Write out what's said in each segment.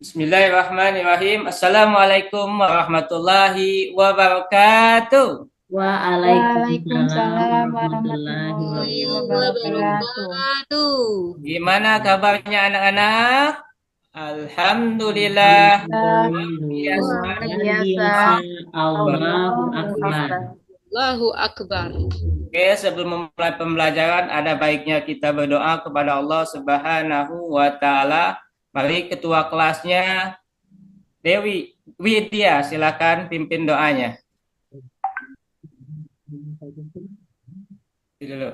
Bismillahirrahmanirrahim. Assalamualaikum warahmatullahi wabarakatuh. Waalaikumsalam Waalaikumsalam warahmatullahi warahmatullahi wabarakatuh. wabarakatuh. Gimana kabarnya anak-anak? Alhamdulillah. Alhamdulillah, Luar Biasa. luar biasa. biasa. Allahu Allahu Akbar. Akbar. Allahu Akbar. Oke, sebelum memulai pembelajaran ada baiknya kita berdoa kepada Allah Subhanahu wa taala. Mari ketua kelasnya Dewi Widya silakan pimpin doanya. Dulu.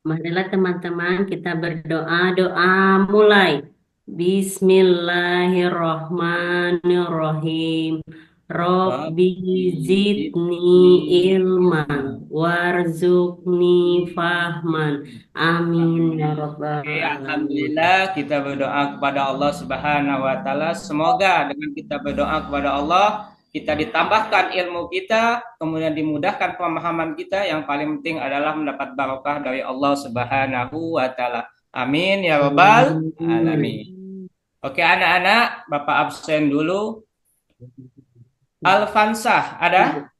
Marilah teman-teman kita berdoa. Doa mulai. Bismillahirrahmanirrahim. Robbi zidni ilma warzuqni fahman. Amin ya rabbal Oke, alamin. alhamdulillah kita berdoa kepada Allah Subhanahu wa taala. Semoga dengan kita berdoa kepada Allah, kita ditambahkan ilmu kita, kemudian dimudahkan pemahaman kita. Yang paling penting adalah mendapat barokah dari Allah Subhanahu wa taala. Amin ya rabbal alamin. Oke, anak-anak, Bapak absen dulu. Alfansah ada?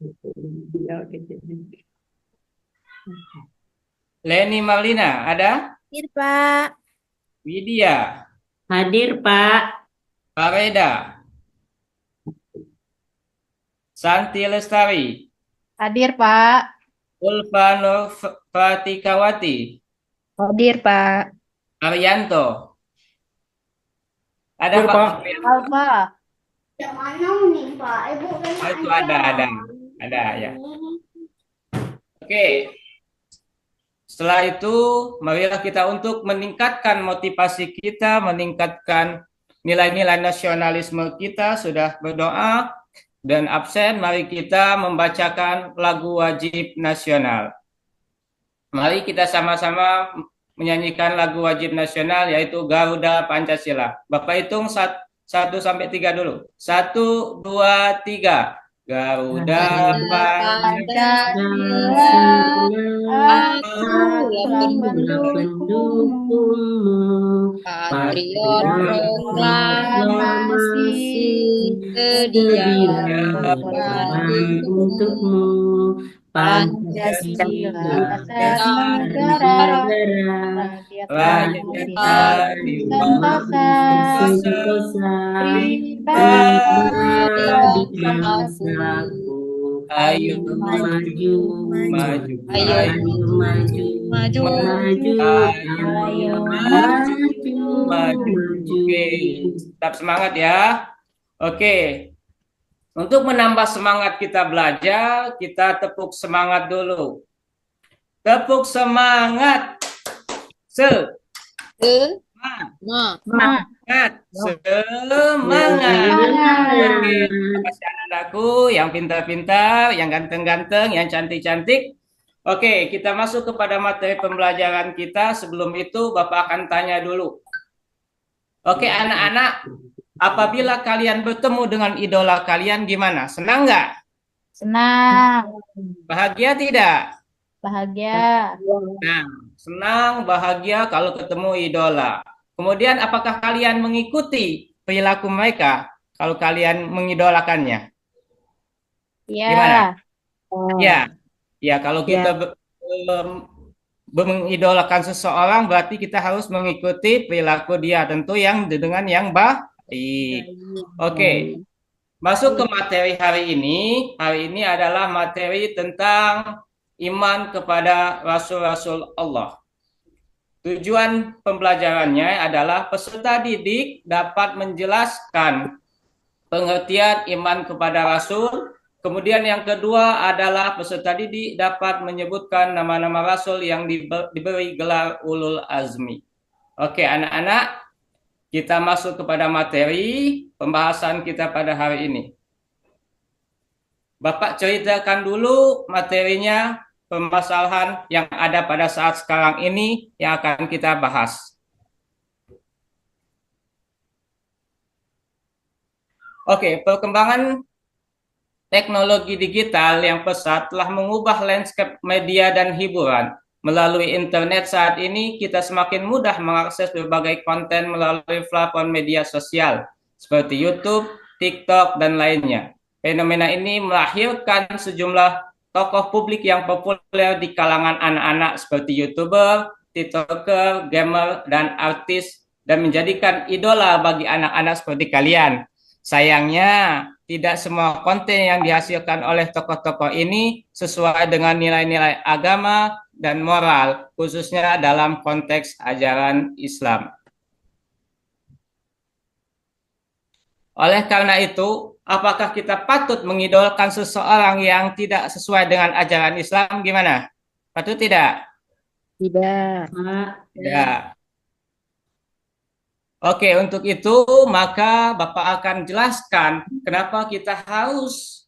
Leni Marlina ada? Hadir, Pak. Widya, Hadir, Pak. Fareda, Santi Lestari, Hadir, Pak. Ulfa Nur Fatikawati, Hadir, Pak. Arianto. Ada Hadir, Pak Pak. Nuril? Alfa. Yang mana nih Pak? Ibu kan Oh, itu ada ya. Oke. Setelah itu, marilah kita untuk meningkatkan motivasi kita, meningkatkan nilai-nilai nasionalisme kita. Sudah berdoa dan absen, mari kita membacakan lagu wajib nasional. Mari kita sama-sama menyanyikan lagu wajib nasional yaitu Garuda Pancasila. Bapak hitung 1 sampai 3 dulu. 1, 2, 3. Garuda Pancasila. Aku telah Pendukungmu, mendukungmu. Patriot proklamasi sedia berkorban untukmu. Pancasila Pancasila negara Rakyat adil sentosa sentosa pribadi pribadi mampu. mampu. Ayo Maju, maju, Ayo maju, maju. maju, Ayo maju, maju. Oke, tetap semangat ya. Oke, untuk menambah semangat kita belajar, kita tepuk semangat dulu. Tepuk semangat. ke Semangat. ma Semangat. Oke, terima kasih anak-anakku yang pintar-pintar, yang ganteng-ganteng, yang cantik-cantik. Oke, kita masuk kepada materi pembelajaran kita. Sebelum itu, Bapak akan tanya dulu. Oke, anak-anak, apabila kalian bertemu dengan idola kalian, gimana? Senang nggak? senang Bahagia tidak? bahagia Nah, senang, bahagia kalau ketemu idola. Kemudian, apakah kalian mengikuti perilaku mereka kalau kalian mengidolakannya? Gimana? ya Ya, ya kalau kita mengidolakan seseorang berarti kita harus mengikuti perilaku dia tentu yang dengan yang baik. Oke, masuk ke materi hari ini. Hari ini adalah materi tentang iman kepada Rasul-Rasul Allah. Tujuan pembelajarannya adalah peserta didik dapat menjelaskan pengertian iman kepada Rasul. Kemudian yang kedua adalah peserta didik dapat menyebutkan nama-nama Rasul yang diberi gelar ulul azmi. Oke, anak-anak, kita masuk kepada materi pembahasan kita pada hari ini. Bapak ceritakan dulu materinya, permasalahan yang ada pada saat sekarang ini yang akan kita bahas. Oke, perkembangan teknologi digital yang pesat telah mengubah landscape media dan hiburan. Melalui internet saat ini, kita semakin mudah mengakses berbagai konten melalui platform media sosial seperti YouTube, TikTok, dan lainnya. Fenomena ini melahirkan sejumlah tokoh publik yang populer di kalangan anak-anak seperti YouTuber, TikToker, gamer, dan artis, dan menjadikan idola bagi anak-anak seperti kalian. Sayangnya, tidak semua konten yang dihasilkan oleh tokoh-tokoh ini sesuai dengan nilai-nilai agama dan moral, khususnya dalam konteks ajaran Islam. Oleh karena itu, apakah kita patut mengidolakan seseorang yang tidak sesuai dengan ajaran Islam? Gimana? Patut tidak? Tidak. Tidak. Oke, untuk itu maka Bapak akan jelaskan kenapa kita harus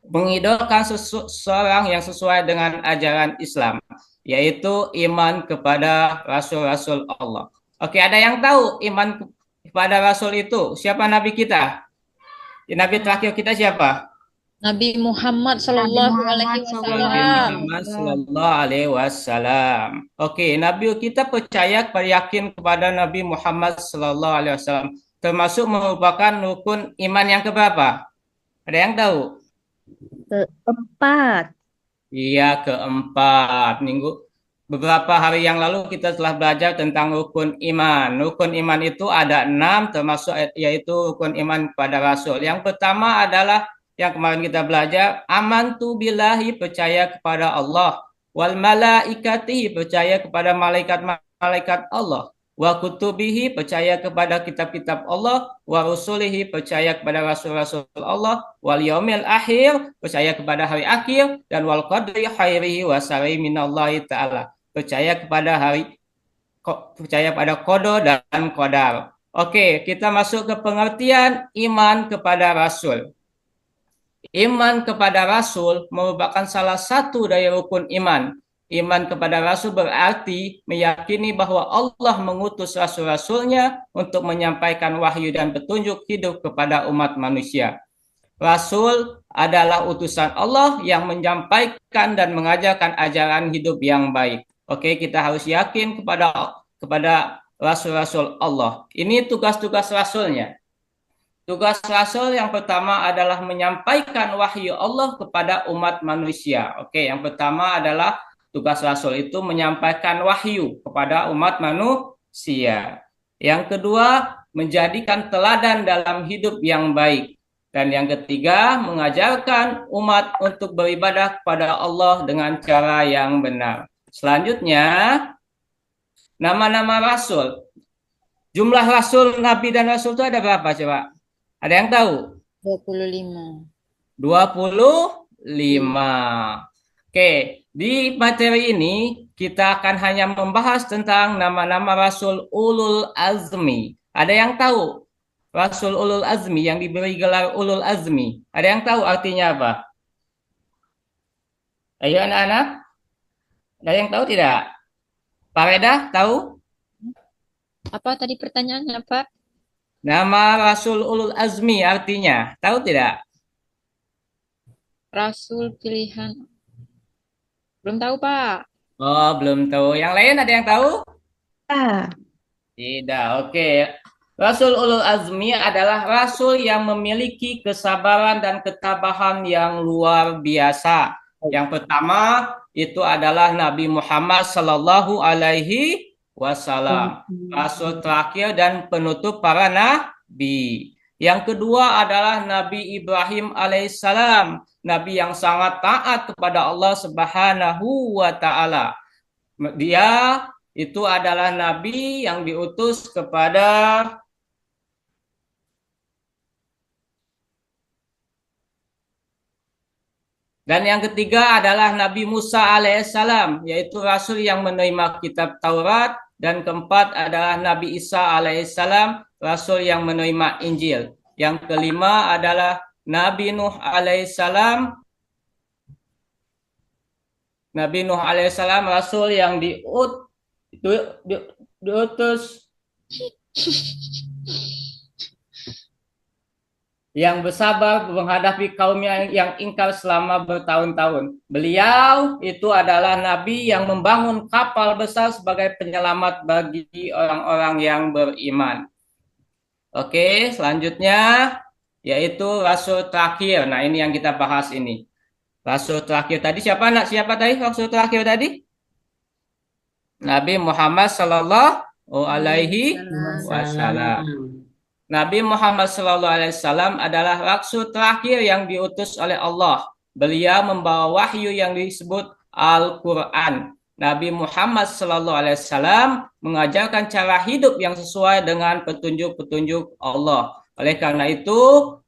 mengidolakan seseorang yang sesuai dengan ajaran Islam, yaitu iman kepada Rasul-Rasul Allah. Oke, ada yang tahu iman kepada Rasul itu siapa Nabi kita? Nabi terakhir kita siapa? Nabi Muhammad Sallallahu Alaihi Nabi Wasallam. Muhammad Sallallahu Alaihi Wasallam. Oke, Nabi kita percaya, yakin kepada Nabi Muhammad Sallallahu Alaihi Wasallam, termasuk merupakan rukun iman yang keberapa? Ada yang tahu? Keempat. Iya, keempat. Beberapa hari yang lalu kita telah belajar tentang rukun iman. Rukun iman itu ada 6, termasuk yaitu rukun iman kepada Rasul. Yang pertama adalah yang kemarin kita belajar, amantu billahi, percaya kepada Allah, wal malaikatihi, percaya kepada malaikat-malaikat Allah, wa kutubihi, percaya kepada kitab-kitab Allah, wa rusulihi, percaya kepada rasul-rasul Allah, wal yaumil akhir, percaya kepada hari akhir, dan wal qadri khairihi wa syarrihi minallahi ta'ala, percaya pada qada dan qadar. Oke, kita masuk ke pengertian iman kepada Rasul. Iman kepada Rasul merupakan salah satu dari rukun iman. Iman kepada Rasul berarti meyakini bahwa Allah mengutus Rasul-Rasulnya untuk menyampaikan wahyu dan petunjuk hidup kepada umat manusia. Rasul adalah utusan Allah yang menyampaikan dan mengajarkan ajaran hidup yang baik. Oke, kita harus yakin kepada Rasul-Rasul Allah. Ini tugas-tugas Rasulnya. Tugas Rasul yang pertama adalah menyampaikan wahyu Allah kepada umat manusia. Oke, yang pertama adalah tugas Rasul itu menyampaikan wahyu kepada umat manusia. Yang kedua, menjadikan teladan dalam hidup yang baik. Dan yang ketiga, mengajarkan umat untuk beribadah kepada Allah dengan cara yang benar. Selanjutnya, nama-nama Rasul. Jumlah Rasul, Nabi dan Rasul itu ada berapa coba? Ada yang tahu? 25. 25. Oke, di materi ini kita akan hanya membahas tentang nama-nama Rasul Ulul Azmi. Ada yang tahu Rasul Ulul Azmi yang diberi gelar Ulul Azmi? Ada yang tahu artinya apa? Ayo anak-anak. Ada yang tahu tidak? Pak Reda tahu? Apa tadi pertanyaannya, Pak? Nama Rasul Ulul Azmi artinya, tahu tidak? Rasul pilihan. Belum tahu, Pak. Oh, belum tahu. Yang lain ada yang tahu? Ah, Tidak, oke. Rasul Ulul Azmi adalah Rasul yang memiliki kesabaran dan ketabahan yang luar biasa. Yang pertama itu adalah Nabi Muhammad Sallallahu Alaihi Wasallam, Rasul terakhir dan penutup para nabi. Yang kedua adalah Nabi Ibrahim alaihissalam, Nabi yang sangat taat kepada Allah Subhanahu wa Ta'ala. Dia itu adalah Nabi yang diutus kepada Dan yang ketiga adalah Nabi Musa alaihissalam, yaitu Rasul yang menerima kitab Taurat. Dan keempat adalah Nabi Isa alaihissalam, Rasul yang menerima Injil. Yang kelima adalah Nabi Nuh alaihissalam. Nabi Nuh alaihissalam, Rasul yang diutus yang bersabar menghadapi kaum yang ingkar selama bertahun-tahun. Beliau itu adalah nabi yang membangun kapal besar sebagai penyelamat bagi orang-orang yang beriman. Oke, selanjutnya yaitu rasul terakhir. Nah, ini yang kita bahas ini. Rasul terakhir tadi siapa Siapa tadi rasul terakhir tadi? Nabi Muhammad sallallahu alaihi wasallam. Nabi Muhammad sallallahu alaihi wasallam adalah rasul terakhir yang diutus oleh Allah. Beliau membawa wahyu yang disebut Al-Qur'an. Nabi Muhammad sallallahu alaihi wasallam mengajarkan cara hidup yang sesuai dengan petunjuk-petunjuk Allah. Oleh karena itu,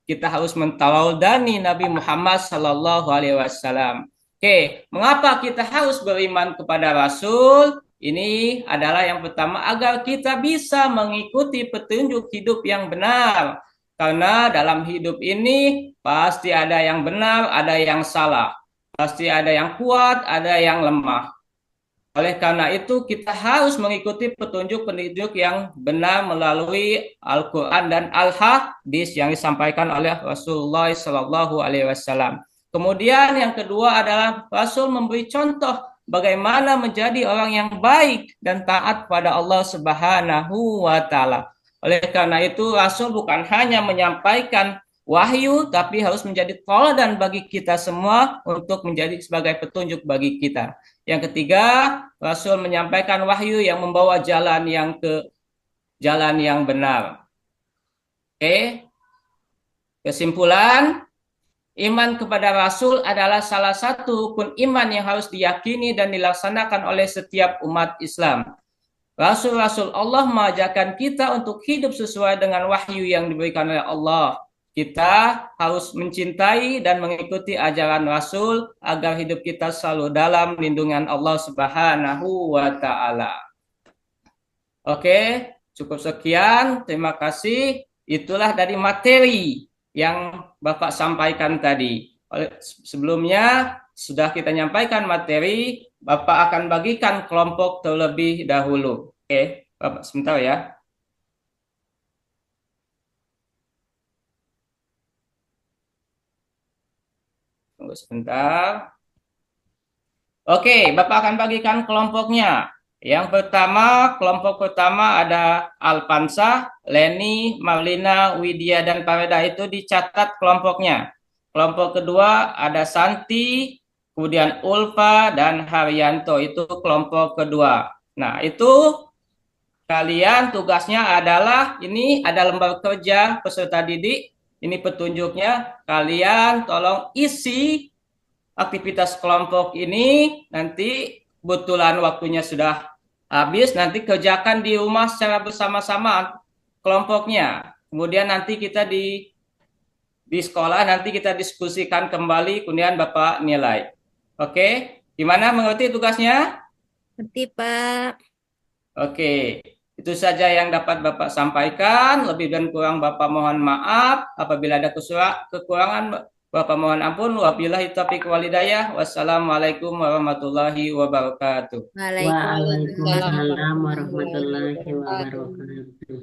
kita harus mentaladani Nabi Muhammad sallallahu alaihi wasallam. Oke, mengapa kita harus beriman kepada Rasul? Ini adalah yang pertama agar kita bisa mengikuti petunjuk hidup yang benar. Karena dalam hidup ini pasti ada yang benar, ada yang salah. Pasti ada yang kuat, ada yang lemah. Oleh karena itu kita harus mengikuti petunjuk-petunjuk yang benar melalui Al-Quran dan Al-Hadis yang disampaikan oleh Rasulullah SAW. Kemudian yang kedua adalah Rasul memberi contoh bagaimana menjadi orang yang baik dan taat pada Allah Subhanahu wa taala. Oleh karena itu Rasul bukan hanya menyampaikan wahyu tapi harus menjadi teladan bagi kita semua untuk menjadi sebagai petunjuk bagi kita. Yang ketiga, Rasul menyampaikan wahyu yang membawa jalan yang benar. Oke. Kesimpulan, iman kepada Rasul adalah salah satu rukun iman yang harus diyakini dan dilaksanakan oleh setiap umat Islam. Rasul-Rasul Allah mengajarkan kita untuk hidup sesuai dengan wahyu yang diberikan oleh Allah. Kita harus mencintai dan mengikuti ajaran Rasul agar hidup kita selalu dalam lindungan Allah Subhanahu wa taala. Oke, cukup sekian. Terima kasih. Itulah dari materi yang Bapak sampaikan tadi. Sebelumnya sudah kita nyampaikan materi, Bapak akan bagikan kelompok terlebih dahulu. Oke, Bapak sebentar ya. Tunggu sebentar. Oke, Bapak akan bagikan kelompoknya. Yang pertama, kelompok pertama ada Alpansa, Leni, Marlina, Widya, dan Pareda itu dicatat kelompoknya. Kelompok kedua ada Santi, kemudian Ulfa, dan Haryanto, itu kelompok kedua. Nah, itu kalian tugasnya adalah, ini ada lembar kerja peserta didik, ini petunjuknya, kalian tolong isi aktivitas kelompok ini, nanti kebetulan waktunya sudah habis, nanti kerjakan di rumah secara bersama-sama kelompoknya. Kemudian nanti kita di sekolah nanti kita diskusikan kembali, kemudian Bapak nilai. Oke, gimana mengerti tugasnya? Ngerti, Pak. Oke, itu saja yang dapat Bapak sampaikan. Lebih dan kurang Bapak mohon maaf. Apabila ada kekurangan, Bapak mohon ampun. Wabillahi taufiq wal hidayah. Wassalamualaikum warahmatullahi wabarakatuh. Waalaikumsalam warahmatullahi wabarakatuh.